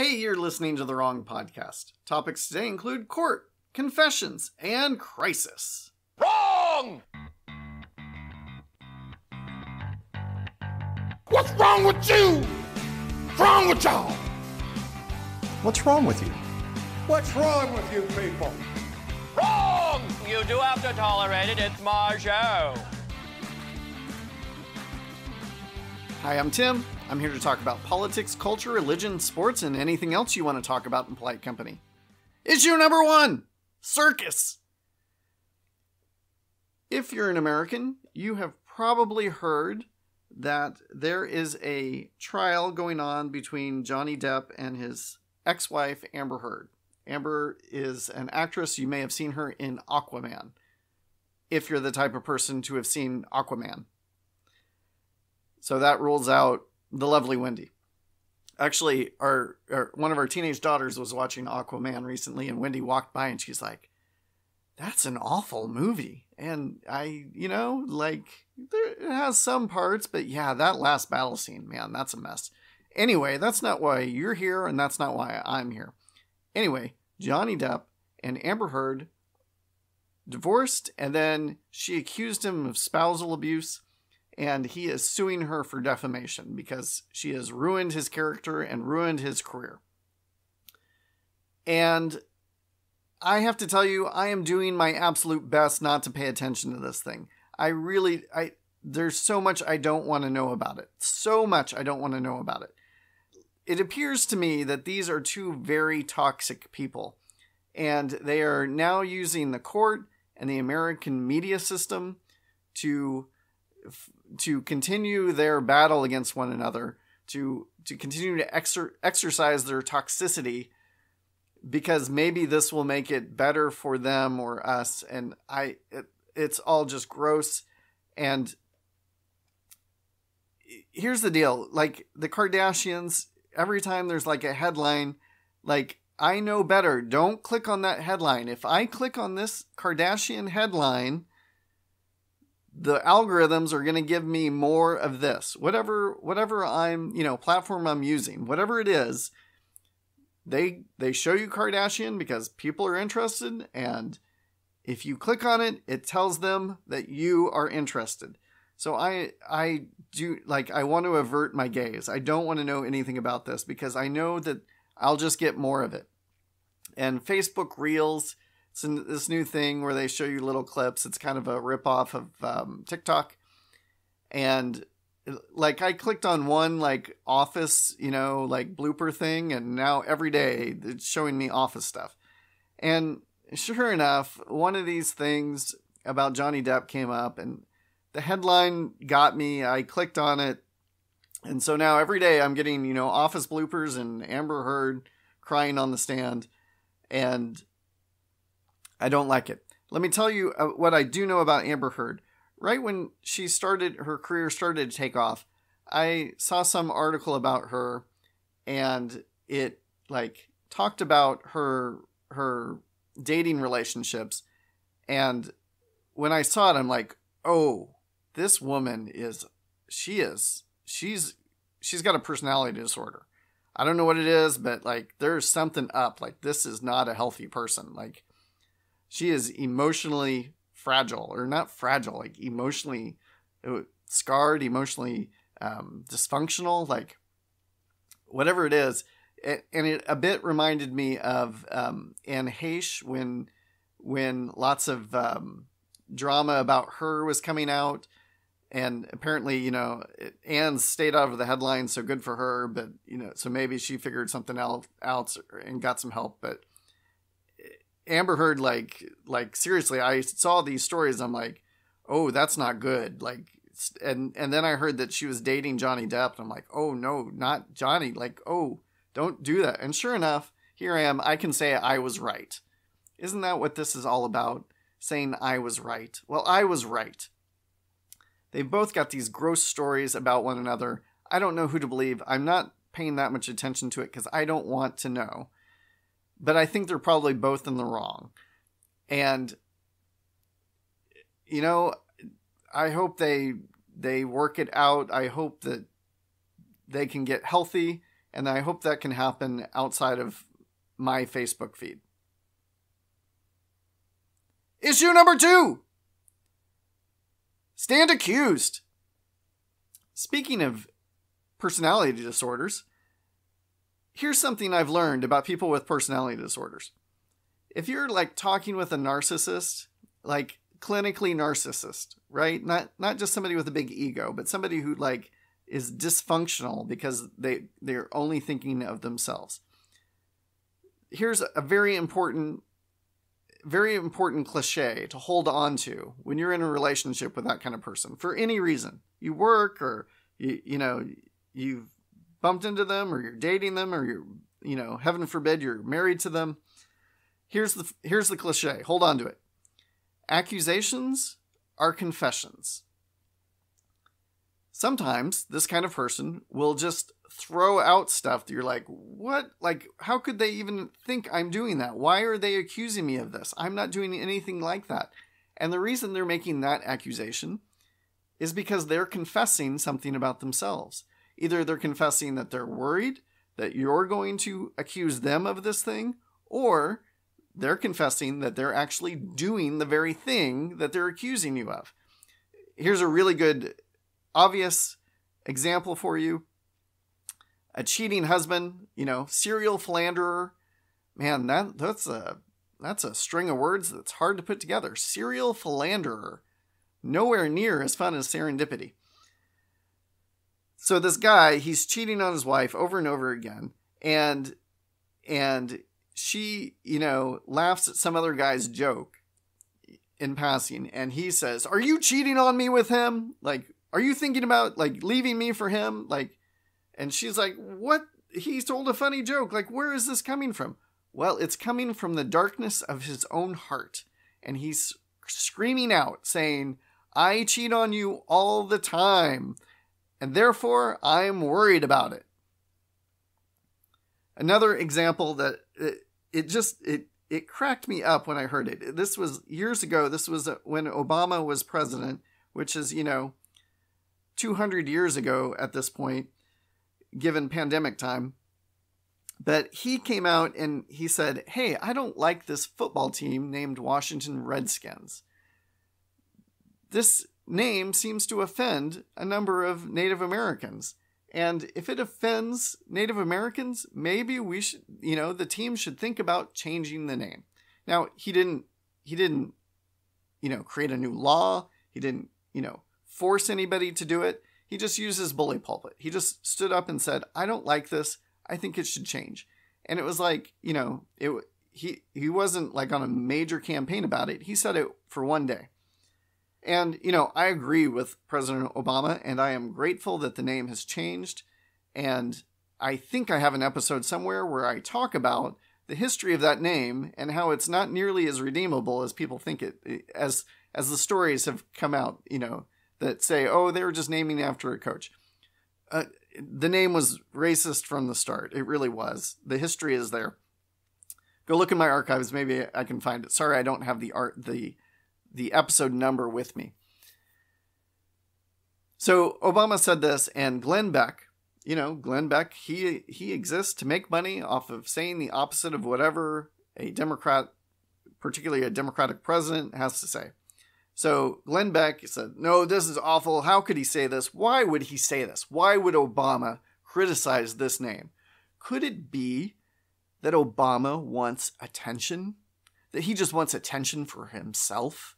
Hey, you're listening to the wrong podcast. Topics today include court, confessions, and crisis. Wrong! What's wrong with you? What's wrong with y'all? What's wrong with you? What's wrong with you people? Wrong! You do have to tolerate it. It's my show. Hi, I'm Tim. I'm here to talk about politics, culture, religion, sports, and anything else you want to talk about in polite company. Issue number 1, circus. If you're an American, you have probably heard that there is a trial going on between Johnny Depp and his ex-wife, Amber Heard. Amber is an actress. You may have seen her in Aquaman, if you're the type of person to have seen Aquaman. So that rules out the lovely Wendy. Actually, one of our teenage daughters was watching Aquaman recently, and Wendy walked by and she's like, "That's an awful movie." And it has some parts, but yeah, that last battle scene, man, that's a mess. Anyway, that's not why you're here, and that's not why I'm here. Anyway, Johnny Depp and Amber Heard divorced, and then she accused him of spousal abuse, and he is suing her for defamation because she has ruined his character and ruined his career. And I have to tell you, I am doing my absolute best not to pay attention to this thing. There's so much I don't want to know about it. So much I don't want to know about it. It appears to me that these are two very toxic people, and they are now using the court and the American media system to continue their battle against one another, to continue to exercise their toxicity, because maybe this will make it better for them or us. And it's all just gross. And here's the deal. Like the Kardashians, every time there's like a headline, like, I know better. Don't click on that headline. If I click on this Kardashian headline, the algorithms are going to give me more of this. Whatever I'm, platform I'm using, whatever it is, they show you Kardashian because people are interested, and if you click on it, it tells them that you are interested. So I want to avert my gaze. I don't want to know anything about this because I know that I'll just get more of it. And Facebook Reels, it's this new thing where they show you little clips. It's kind of a ripoff of TikTok. And like I clicked on one like office, like blooper thing. And now every day it's showing me office stuff. And sure enough, one of these things about Johnny Depp came up and the headline got me. I clicked on it. And so now every day I'm getting, office bloopers and Amber Heard crying on the stand. And I don't like it. Let me tell you what I do know about Amber Heard. Right when her career started to take off, I saw some article about her, and it talked about her dating relationships. And when I saw it, I'm like, oh, this woman she's got a personality disorder. I don't know what it is, but there's something up. This is not a healthy person. She is emotionally fragile, or not fragile, emotionally scarred, emotionally dysfunctional, whatever it is. And it a bit reminded me of Anne Heche when lots of drama about her was coming out. And apparently, Anne stayed out of the headlines, so good for her. But, so maybe she figured something out and got some help. But Amber Heard, seriously, I saw these stories. I'm like, oh, that's not good. And then I heard that she was dating Johnny Depp. And I'm like, oh, no, not Johnny. Oh, don't do that. And sure enough, here I am. I can say I was right. Isn't that what this is all about? Saying I was right. Well, I was right. They've both got these gross stories about one another. I don't know who to believe. I'm not paying that much attention to it because I don't want to know. But I think they're probably both in the wrong. And, I hope they work it out. I hope that they can get healthy And I hope that can happen outside of my Facebook feed. Issue number 2. Stand accused. Speaking of personality disorders, here's something I've learned about people with personality disorders. If you're like talking with a narcissist, like clinically narcissist, right? Not just somebody with a big ego, but somebody who like is dysfunctional because they're only thinking of themselves. Here's a very important cliche to hold on to when you're in a relationship with that kind of person for any reason. You work, or you've bumped into them, or you're dating them, or you're, heaven forbid, you're married to them. Here's the cliche. Hold on to it. Accusations are confessions. Sometimes this kind of person will just throw out stuff that you're like, what? Like, how could they even think I'm doing that? Why are they accusing me of this? I'm not doing anything like that. And the reason they're making that accusation is because they're confessing something about themselves. Either they're confessing that they're worried that you're going to accuse them of this thing, or they're confessing that they're actually doing the very thing that they're accusing you of. Here's a really good, obvious example for you. A cheating husband, serial philanderer. Man, that's a string of words that's hard to put together. Serial philanderer. Nowhere near as fun as serendipity. So this guy, he's cheating on his wife over and over again. And she, laughs at some other guy's joke in passing. And he says, "Are you cheating on me with him? Like, are you thinking about, like, leaving me for him? Like," and she's like, "What? He told a funny joke. Like, where is this coming from?" Well, it's coming from the darkness of his own heart. And he's screaming out, saying, "I cheat on you all the time, and therefore I'm worried about it." Another example that it cracked me up when I heard it. This was years ago. This was when Obama was president, which is, 200 years ago at this point, given pandemic time. But he came out and he said, "Hey, I don't like this football team named Washington Redskins. This name seems to offend a number of Native Americans. And if it offends Native Americans, maybe we should, the team should think about changing the name." Now, he didn't, create a new law. He didn't, force anybody to do it. He just used his bully pulpit. He just stood up and said, "I don't like this. I think it should change." And it was like, he wasn't like on a major campaign about it. He said it for one day. And, I agree with President Obama, and I am grateful that the name has changed. And I think I have an episode somewhere where I talk about the history of that name and how it's not nearly as redeemable as people think it, as the stories have come out, that say, oh, they were just naming after a coach. The name was racist from the start. It really was. The history is there. Go look in my archives. Maybe I can find it. Sorry, I don't have the episode number with me. So Obama said this, and Glenn Beck, he exists to make money off of saying the opposite of whatever a Democrat, particularly a Democratic president, has to say. So Glenn Beck said, "No, this is awful. How could he say this? Why would he say this? Why would Obama criticize this name? Could it be that Obama wants attention? That he just wants attention for himself?"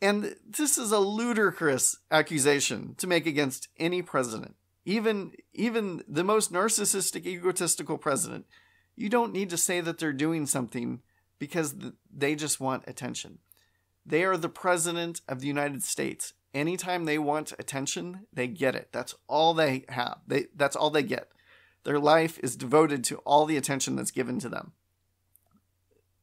And this is a ludicrous accusation to make against any president, even the most narcissistic, egotistical president. You don't need to say that they're doing something because they just want attention. They are the president of the United States. Anytime they want attention, they get it. That's all they have. That's all they get. Their life is devoted to all the attention that's given to them.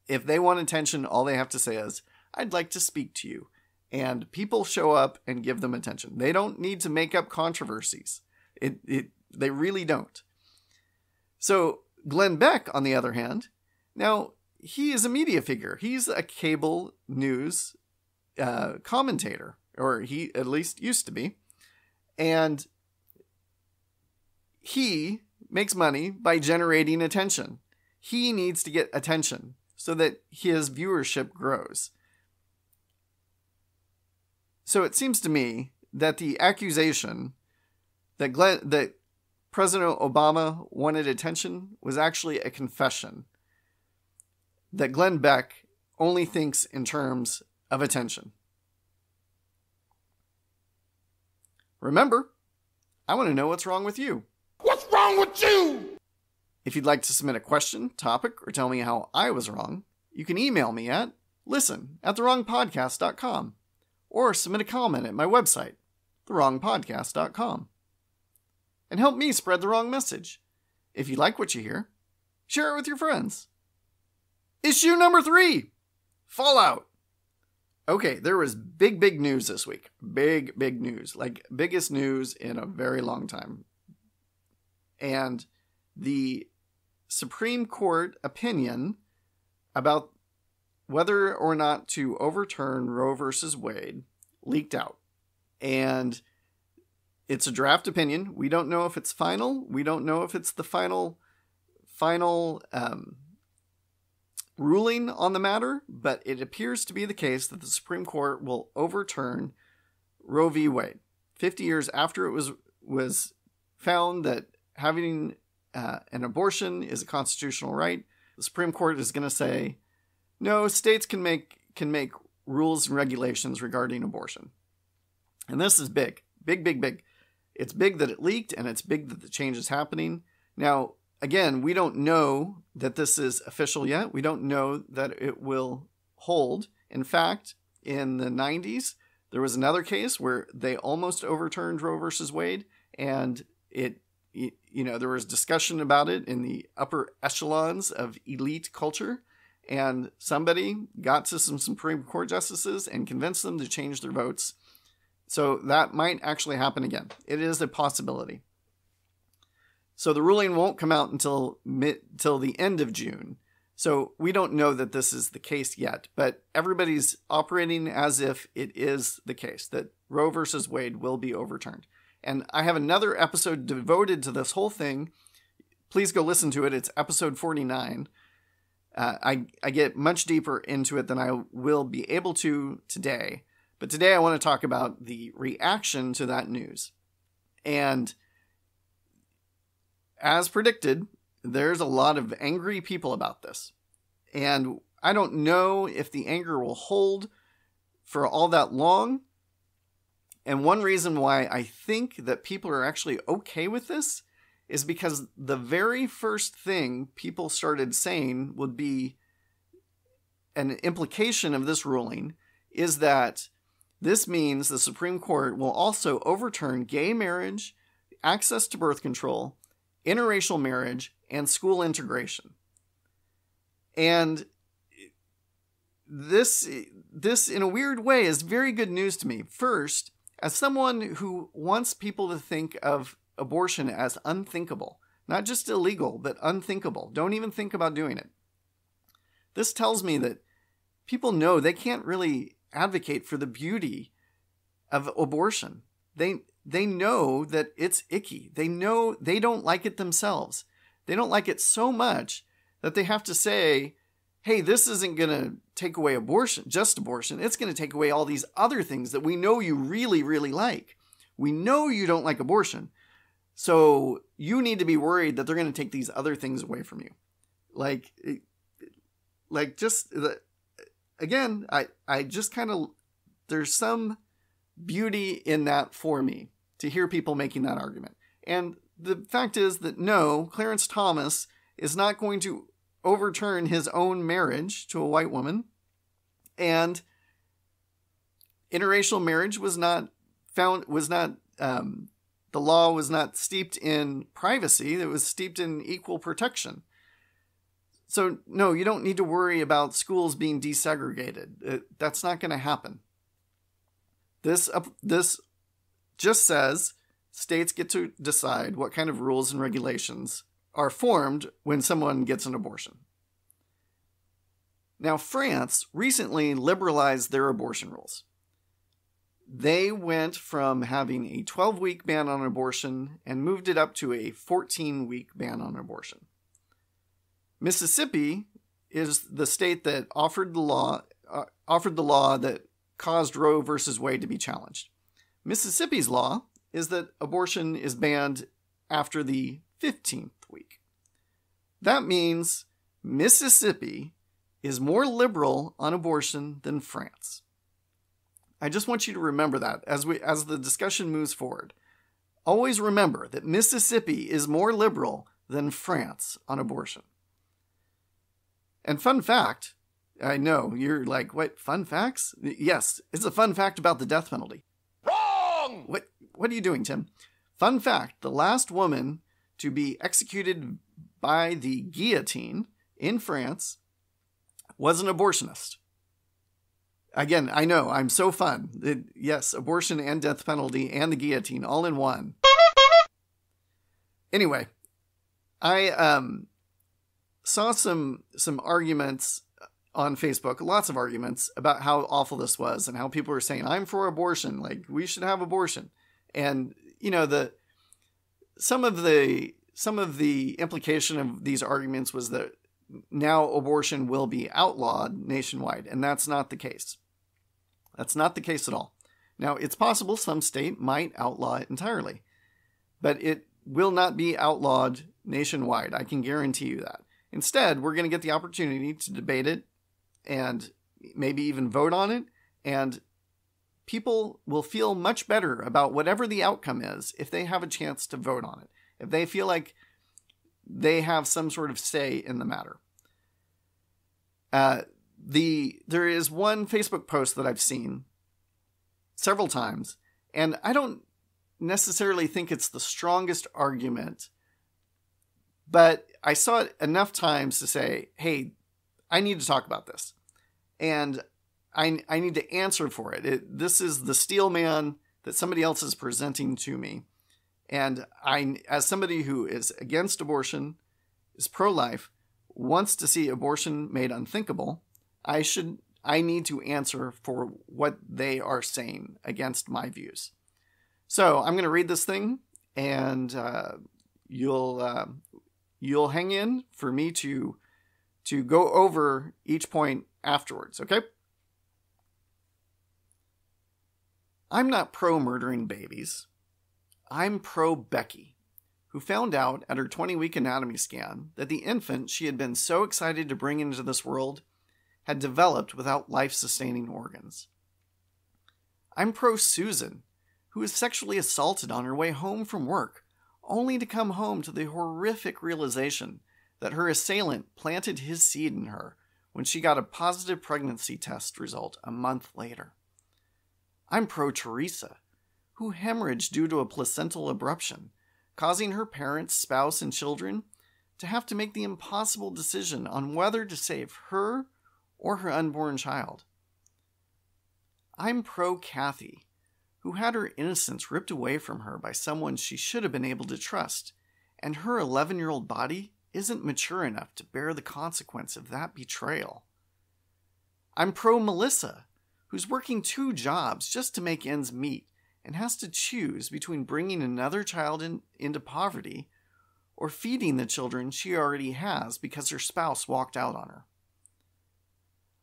If they want attention, all they have to say is, "I'd like to speak to you." And people show up and give them attention. They don't need to make up controversies. They really don't. So Glenn Beck, on the other hand, now he is a media figure. He's a cable news commentator, or he at least used to be. And he makes money by generating attention. He needs to get attention so that his viewership grows. So it seems to me that the accusation that President Obama wanted attention was actually a confession that Glenn Beck only thinks in terms of attention. Remember, I want to know what's wrong with you. What's wrong with you? If you'd like to submit a question, topic, or tell me how I was wrong, you can email me at listen@thewrongpodcast.com or submit a comment at my website, thewrongpodcast.com. And help me spread the wrong message. If you like what you hear, share it with your friends. Issue number 3, Fallout. Okay, there was big news this week. Big news. Like, biggest news in a very long time. And the Supreme Court opinion about whether or not to overturn Roe versus Wade leaked out. And it's a draft opinion. We don't know if it's final. We don't know if it's the final ruling on the matter, but it appears to be the case that the Supreme Court will overturn Roe v. Wade. 50 years after it was found that having an abortion is a constitutional right, the Supreme Court is going to say, no, states can make rules and regulations regarding abortion. And this is big. It's big that it leaked, and it's big that the change is happening. Now, again, we don't know that this is official yet. We don't know that it will hold. In fact, in the 90s, there was another case where they almost overturned Roe versus Wade, and there was discussion about it in the upper echelons of elite culture, and somebody got to some Supreme Court justices and convinced them to change their votes. So that might actually happen again. It is a possibility. So the ruling won't come out until the end of June. So we don't know that this is the case yet, but everybody's operating as if it is the case, that Roe versus Wade will be overturned. And I have another episode devoted to this whole thing. Please go listen to it. It's episode 49. I get much deeper into it than I will be able to today. But today I want to talk about the reaction to that news. And as predicted, there's a lot of angry people about this. And I don't know if the anger will hold for all that long. And one reason why I think that people are actually okay with this is because the very first thing people started saying would be an implication of this ruling is that this means the Supreme Court will also overturn gay marriage, access to birth control, interracial marriage, and school integration. And this in a weird way is very good news to me. First, as someone who wants people to think of abortion as unthinkable, not just illegal, but unthinkable. Don't even think about doing it. This tells me that people know they can't really advocate for the beauty of abortion. They know that it's icky. They know they don't like it themselves. They don't like it so much that they have to say, hey, this isn't going to take away abortion, just abortion. It's going to take away all these other things that we know you really, really like. We know you don't like abortion. So you need to be worried that they're going to take these other things away from you. Again, I just kind of, there's some beauty in that for me to hear people making that argument. And the fact is that no, Clarence Thomas is not going to overturn his own marriage to a white woman. And interracial marriage the law was not steeped in privacy. It was steeped in equal protection. So no, you don't need to worry about schools being desegregated. That's not going to happen. This just says states get to decide what kind of rules and regulations are formed when someone gets an abortion. Now, France recently liberalized their abortion rules. They went from having a 12-week ban on abortion and moved it up to a 14-week ban on abortion. Mississippi is the state that offered the law that caused Roe versus Wade to be challenged. Mississippi's law is that abortion is banned after the 15th week. That means Mississippi is more liberal on abortion than France. I just want you to remember that as the discussion moves forward. Always remember that Mississippi is more liberal than France on abortion. And fun fact, I know, you're like, what, fun facts? Yes, it's a fun fact about the death penalty. Wrong! What are you doing, Tim? Fun fact, the last woman to be executed by the guillotine in France was an abortionist. Again, I know, I'm so fun. Yes, abortion and death penalty and the guillotine all in one. Anyway, I saw some arguments on Facebook, lots of arguments about how awful this was and how people were saying, I'm for abortion, like we should have abortion. And, you know, some of the implication of these arguments was that now abortion will be outlawed nationwide, and that's not the case. That's not the case at all. Now, it's possible some state might outlaw it entirely, but it will not be outlawed nationwide. I can guarantee you that. Instead, we're going to get the opportunity to debate it and maybe even vote on it, and people will feel much better about whatever the outcome is if they have a chance to vote on it, if they feel like they have some sort of say in the matter. There is one Facebook post that I've seen several times, and I don't necessarily think it's the strongest argument, but I saw it enough times to say, hey, I need to talk about this. And I need to answer for it. This is the steel man that somebody else is presenting to me. And I, as somebody who is against abortion, is pro-life, wants to see abortion made unthinkable, I need to answer for what they are saying against my views. So I'm going to read this thing, and you'll hang in for me to go over each point afterwards, okay? I'm not pro-murdering babies. I'm pro-Becky, who found out at her 20-week anatomy scan that the infant she had been so excited to bring into this world had developed without life-sustaining organs. I'm pro-Susan, who was sexually assaulted on her way home from work, only to come home to the horrific realization that her assailant planted his seed in her when she got a positive pregnancy test result a month later. I'm pro-Teresa, who hemorrhaged due to a placental abruption, causing her parents, spouse, and children to have to make the impossible decision on whether to save her or her unborn child. I'm pro-Kathy, who had her innocence ripped away from her by someone she should have been able to trust, and her 11-year-old body isn't mature enough to bear the consequence of that betrayal. I'm pro-Melissa, who's working 2 jobs just to make ends meet and has to choose between bringing another child into poverty or feeding the children she already has because her spouse walked out on her.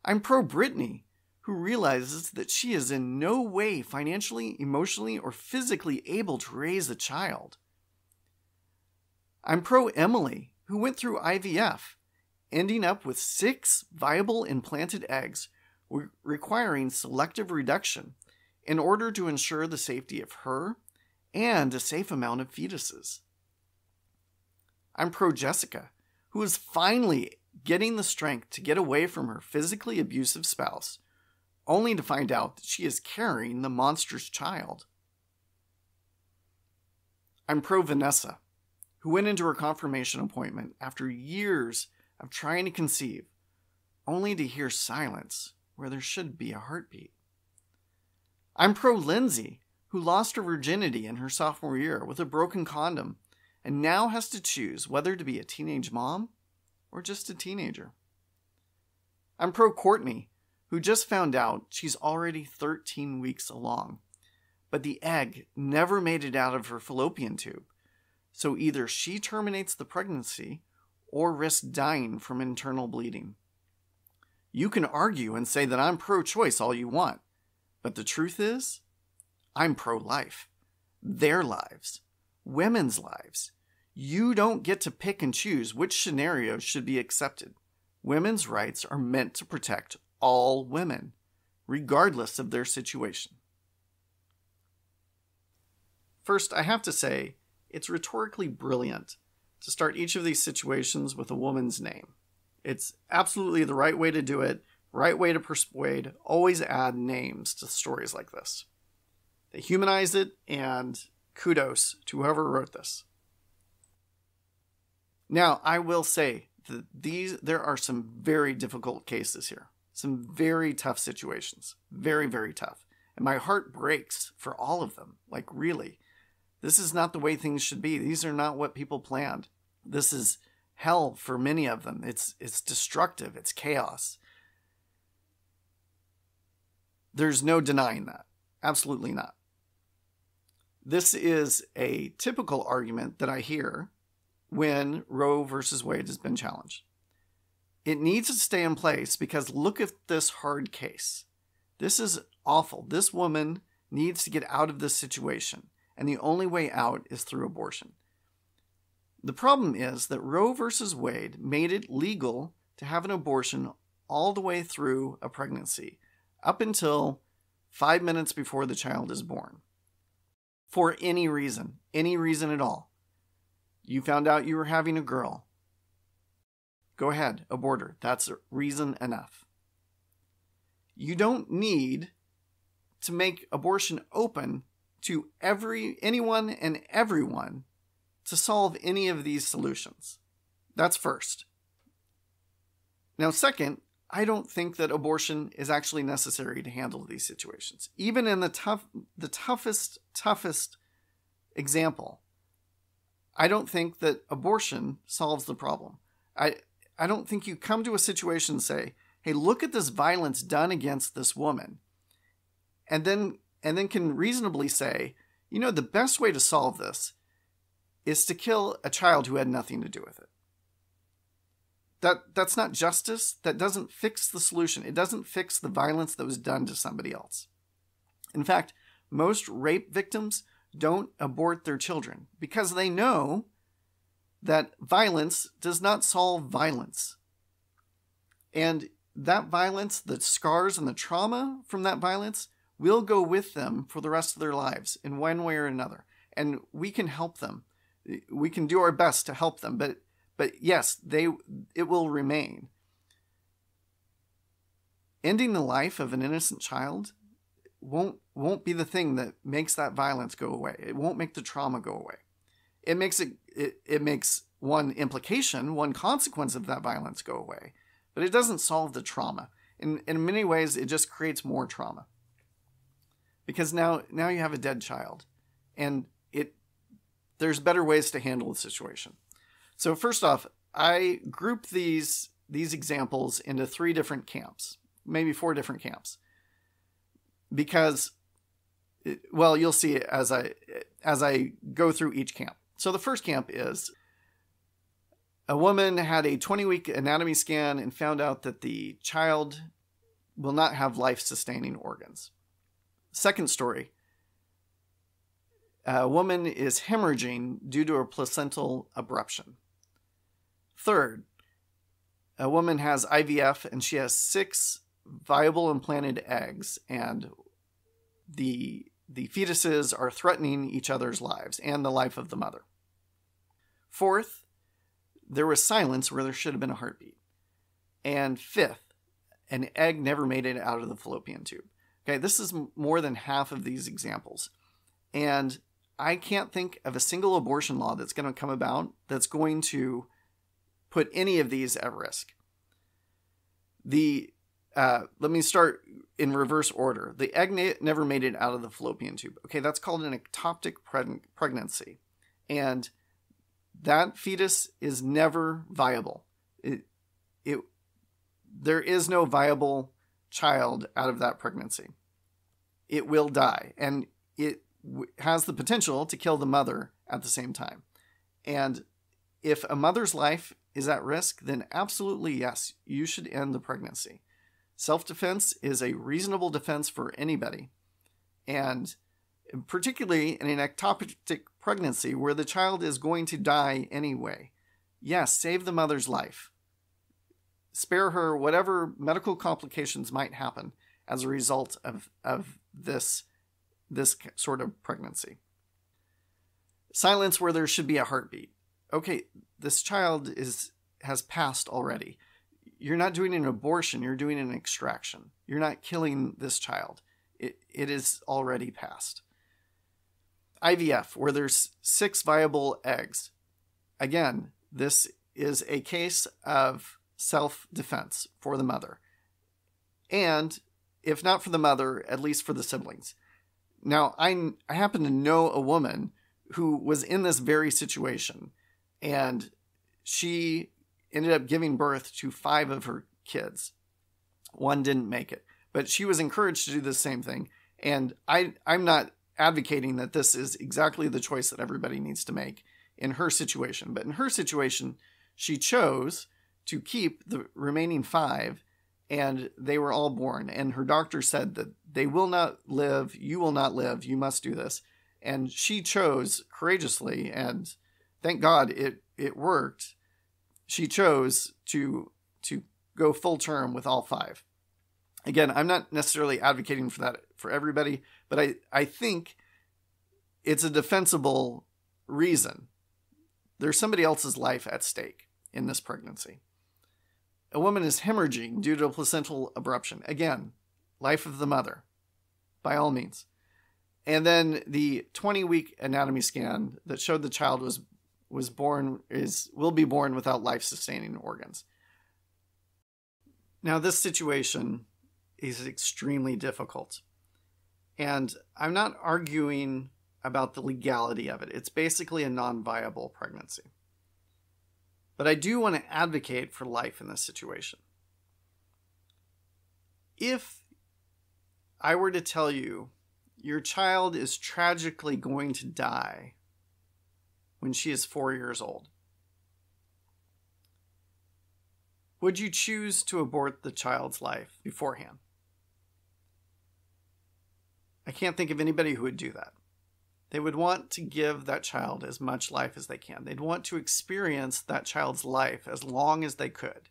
I'm pro-Brittany, who realizes that she is in no way financially, emotionally, or physically able to raise a child. I'm pro-Emily, who went through IVF, ending up with 6 viable implanted eggs requiring selective reduction in order to ensure the safety of her and a safe amount of fetuses. I'm pro-Jessica, who is finally getting the strength to get away from her physically abusive spouse, only to find out that she is carrying the monster's child. I'm pro-Vanessa, who went into her confirmation appointment after years of trying to conceive, only to hear silence where there should be a heartbeat. I'm pro-Lindsay, who lost her virginity in her sophomore year with a broken condom and now has to choose whether to be a teenage mom or just a teenager. I'm pro-Courtney, who just found out she's already 13 weeks along but the egg never made it out of her fallopian tube. So either she terminates the pregnancy or risks dying from internal bleeding. You can argue and say that I'm pro-choice all you want, but the truth is, I'm pro-life. Their lives. Women's lives. You don't get to pick and choose which scenarios should be accepted. Women's rights are meant to protect all women, regardless of their situation. First, I have to say, it's rhetorically brilliant to start each of these situations with a woman's name. It's absolutely the right way to do it, right way to persuade. Always add names to stories like this. They humanize it, and kudos to whoever wrote this. Now, I will say that there are some very difficult cases here. Some very tough situations. Very, very tough. And my heart breaks for all of them. Like, really. This is not the way things should be. These are not what people planned. This is hell for many of them. It's destructive. It's chaos. There's no denying that. Absolutely not. This is a typical argument that I hear when Roe versus Wade has been challenged. It needs to stay in place because look at this hard case. This is awful. This woman needs to get out of this situation, and the only way out is through abortion. The problem is that Roe versus Wade made it legal to have an abortion all the way through a pregnancy, up until 5 minutes before the child is born. For any reason at all. You found out you were having a girl. Go ahead, abort her. That's reason enough. You don't need to make abortion open to anyone and everyone to solve any of these solutions. That's first. Now, second, I don't think that abortion is actually necessary to handle these situations. Even in the toughest example, I don't think that abortion solves the problem. I don't think you come to a situation and say, hey, look at this violence done against this woman. And then can reasonably say, the best way to solve this is to kill a child who had nothing to do with it. That's not justice. That doesn't fix the solution. It doesn't fix the violence that was done to somebody else. In fact, most rape victims don't abort their children because they know that violence does not solve violence. And that violence, the scars and the trauma from that violence will go with them for the rest of their lives in one way or another. And we can help them. We can do our best to help them, but yes, it will remain. Ending the life of an innocent child won't be the thing that makes that violence go away. It won't make the trauma go away. It makes one implication, one consequence of that violence go away, but it doesn't solve the trauma. In many ways, it just creates more trauma. Because now you have a dead child, and there's better ways to handle the situation. So first off, I group these examples into 3 different camps, maybe 4 different camps, because, you'll see it as I go through each camp. So the first camp is a woman had a 20-week anatomy scan and found out that the child will not have life-sustaining organs. Second story, a woman is hemorrhaging due to a placental abruption. Third, a woman has IVF and she has 6 viable implanted eggs, and the fetuses are threatening each other's lives and the life of the mother. Fourth, there was silence where there should have been a heartbeat. And fifth, an egg never made it out of the fallopian tube. Okay, this is more than half of these examples. And I can't think of a single abortion law that's going to come about that's going to put any of these at risk. Let me start in reverse order. The egg never made it out of the fallopian tube. Okay, that's called an ectopic pregnancy. And that fetus is never viable. There is no viable child out of that pregnancy. It will die. And it has the potential to kill the mother at the same time. And if a mother's life is at risk, then absolutely yes, you should end the pregnancy. Self-defense is a reasonable defense for anybody. And particularly in an ectopic pregnancy where the child is going to die anyway. Yes, save the mother's life. Spare her whatever medical complications might happen as a result of this sort of pregnancy. Silence where there should be a heartbeat. Okay, this child has passed already. You're not doing an abortion, you're doing an extraction. You're not killing this child. It is already passed. IVF, where there's 6 viable eggs. Again, this is a case of self-defense for the mother. And if not for the mother, at least for the siblings. Now, I happen to know a woman who was in this very situation, and she ended up giving birth to 5 of her kids. 1 didn't make it, but she was encouraged to do the same thing. And I'm not advocating that this is exactly the choice that everybody needs to make in her situation. But in her situation, she chose to keep the remaining 5, and they were all born. And her doctor said that they will not live, you will not live, you must do this. And she chose courageously, and thank God it worked. She chose to go full term with all 5. Again, I'm not necessarily advocating for that for everybody, but I think it's a defensible reason. There's somebody else's life at stake in this pregnancy. A woman is hemorrhaging due to a placental abruption. Again, life of the mother, by all means. And then the 20-week anatomy scan that showed the child will be born without life-sustaining organs. Now, this situation is extremely difficult. And I'm not arguing about the legality of it. It's basically a non-viable pregnancy. But I do want to advocate for life in this situation. If I were to tell you your child is tragically going to die when she is 4 years old, would you choose to abort the child's life beforehand? I can't think of anybody who would do that. They would want to give that child as much life as they can. They'd want to experience that child's life as long as they could.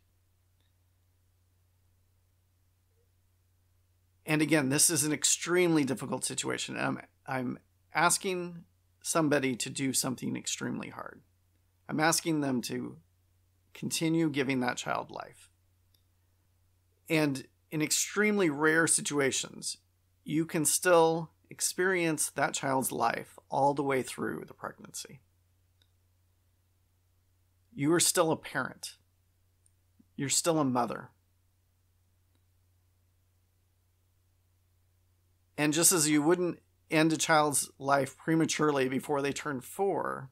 And again, this is an extremely difficult situation. I'm asking somebody to do something extremely hard. I'm asking them to continue giving that child life. And in extremely rare situations, you can still experience that child's life all the way through the pregnancy. You are still a parent. You're still a mother. And just as you wouldn't end a child's life prematurely before they turn 4,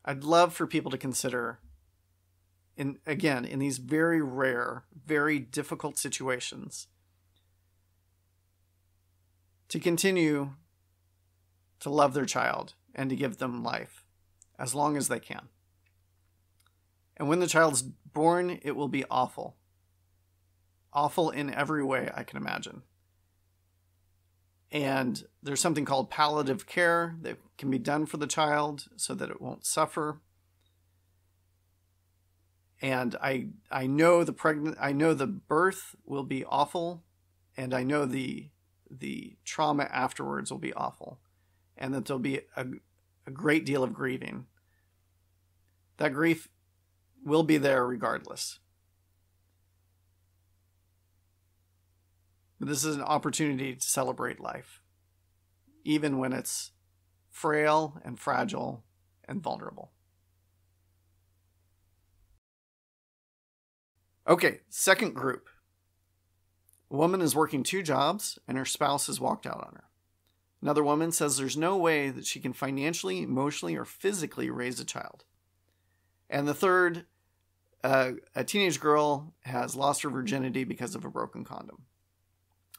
I'd love for people to consider, in these very rare, very difficult situations, to continue to love their child and to give them life as long as they can. And when the child's born, it will be awful. Awful in every way I can imagine. And there's something called palliative care that can be done for the child so that it won't suffer. And I know the birth will be awful, and I know the trauma afterwards will be awful, and that there'll be a great deal of grieving. That grief will be there regardless. But this is an opportunity to celebrate life, even when it's frail and fragile and vulnerable. Okay, second group. A woman is working 2 jobs and her spouse has walked out on her. Another woman says there's no way that she can financially, emotionally, or physically raise a child. And the third, a teenage girl has lost her virginity because of a broken condom.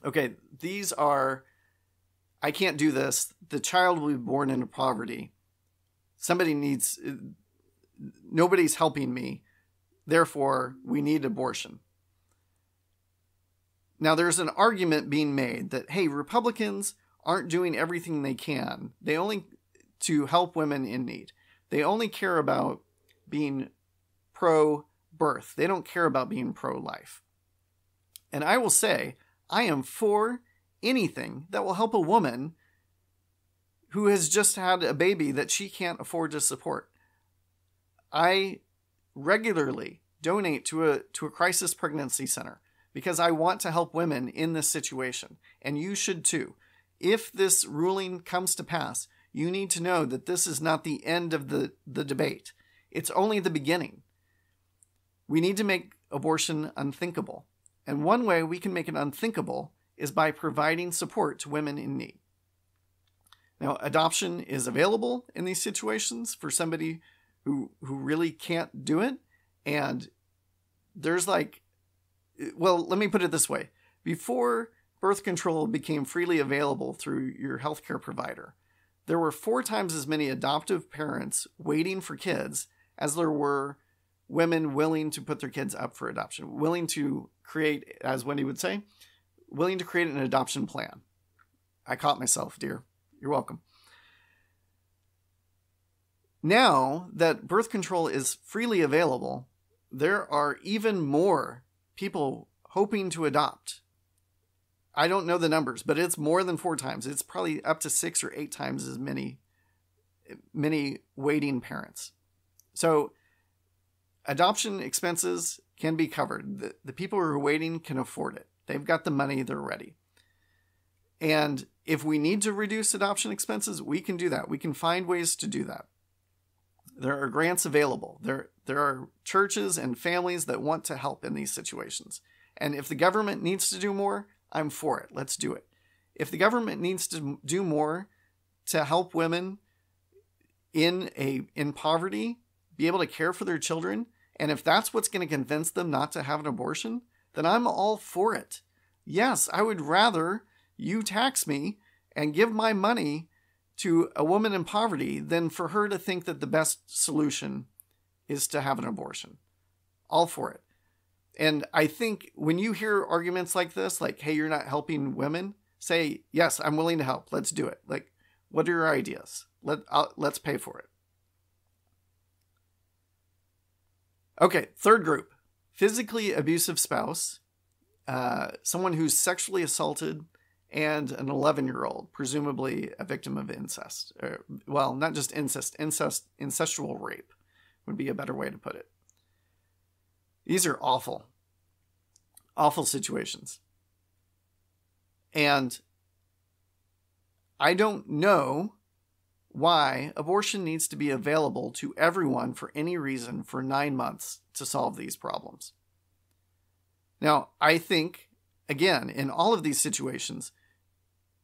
Okay, these are I can't do this. The child will be born into poverty. Nobody's helping me. Therefore, we need abortion. Now, there's an argument being made that, hey, Republicans aren't doing everything they can. They only to help women in need. They only care about being pro-birth. They don't care about being pro-life. And I will say, I am for anything that will help a woman who has just had a baby that she can't afford to support. I regularly donate to a crisis pregnancy center because I want to help women in this situation. And you should too. If this ruling comes to pass, you need to know that this is not the end of the debate. It's only the beginning. We need to make abortion unthinkable. And one way we can make it unthinkable is by providing support to women in need. Now, adoption is available in these situations for somebody who really can't do it. And there's let me put it this way. Before birth control became freely available through your healthcare provider, there were 4 times as many adoptive parents waiting for kids as there were women willing to put their kids up for adoption, willing to create, as Wendy would say, willing to create an adoption plan. I caught myself, dear. You're welcome. Now that birth control is freely available, there are even more people hoping to adopt. I don't know the numbers, but it's more than 4 times. It's probably up to 6 or 8 times as many waiting parents. So adoption expenses can be covered. The people who are waiting can afford it. They've got the money, they're ready. And if we need to reduce adoption expenses, we can do that. We can find ways to do that. There are grants available. There are churches and families that want to help in these situations. And if the government needs to do more, I'm for it. Let's do it. If the government needs to do more to help women in poverty be able to care for their children, and if that's what's going to convince them not to have an abortion, then I'm all for it. Yes, I would rather you tax me and give my money to a woman in poverty than for her to think that the best solution is to have an abortion. All for it. And I think when you hear arguments like this, like, hey, you're not helping women, say, yes, I'm willing to help. Let's do it. Like, what are your ideas? Let's pay for it. Okay, third group, physically abusive spouse, someone who's sexually assaulted, and an 11-year-old, presumably a victim of incest. Well, not just incest, incestual rape would be a better way to put it. These are awful, awful situations. And I don't know why abortion needs to be available to everyone for any reason for 9 months to solve these problems. Now, I think, again, in all of these situations,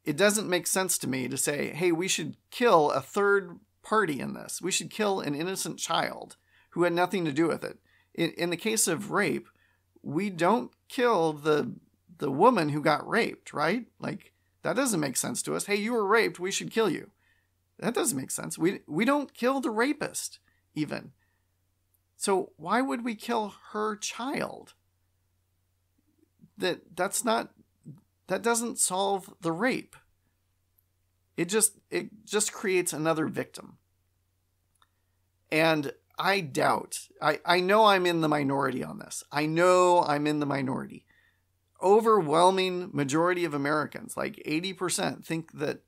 it doesn't make sense to me to say, hey, we should kill a third party in this. We should kill an innocent child who had nothing to do with it. In the case of rape, we don't kill the woman who got raped, right? Like, that doesn't make sense to us. Hey, you were raped, we should kill you. That doesn't make sense. We don't kill the rapist, even. So why would we kill her child? That doesn't solve the rape. It just creates another victim. And I doubt, I know I'm in the minority on this. I know I'm in the minority. Overwhelming majority of Americans, like 80%, think that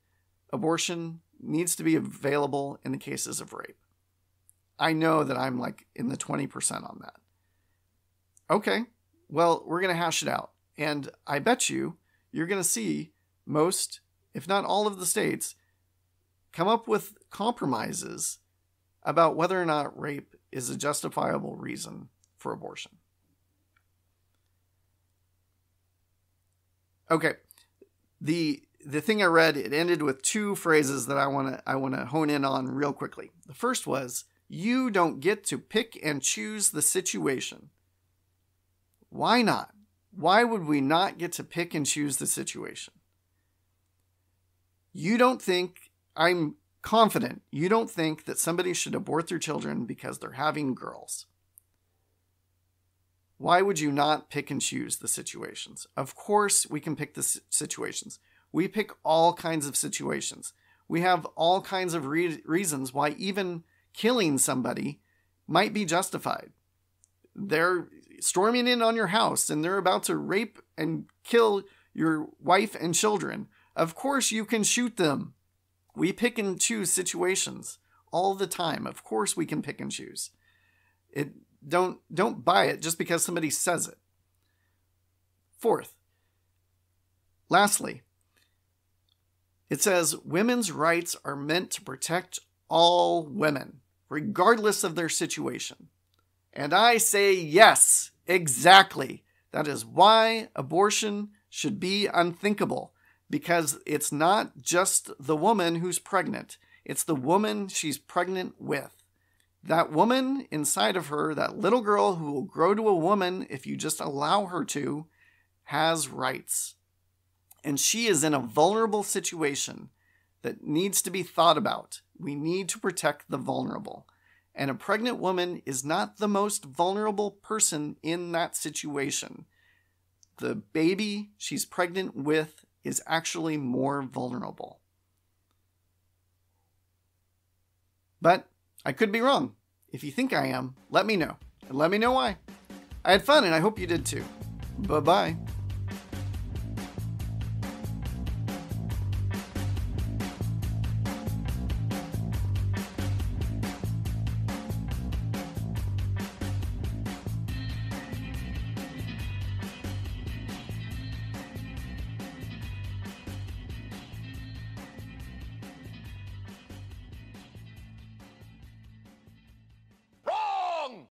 abortion needs to be available in the cases of rape. I know that I'm like in the 20% on that. Okay, well, we're going to hash it out. And I bet you're going to see most, if not all of the states, come up with compromises about whether or not rape is a justifiable reason for abortion. Okay, the thing I read, it ended with 2 phrases that I want to hone in on real quickly. The first was, you don't get to pick and choose the situation. Why not? Why would we not get to pick and choose the situation? I'm confident, you don't think that somebody should abort their children because they're having girls. Why would you not pick and choose the situations? Of course we can pick the situations. We pick all kinds of situations. We have all kinds of reasons why even killing somebody might be justified. They're storming in on your house and they're about to rape and kill your wife and children. Of course you can shoot them. We pick and choose situations all the time. Of course we can pick and choose. Don't buy it just because somebody says it. Fourth, lastly, it says women's rights are meant to protect all women, regardless of their situation. And I say yes, exactly. That is why abortion should be unthinkable, because it's not just the woman who's pregnant. It's the woman she's pregnant with. That woman inside of her, that little girl who will grow to a woman if you just allow her to, has rights. And she is in a vulnerable situation that needs to be thought about. We need to protect the vulnerable. And a pregnant woman is not the most vulnerable person in that situation. The baby she's pregnant with is actually more vulnerable. But I could be wrong. If you think I am, let me know. And let me know why. I had fun and I hope you did too. Bye-bye.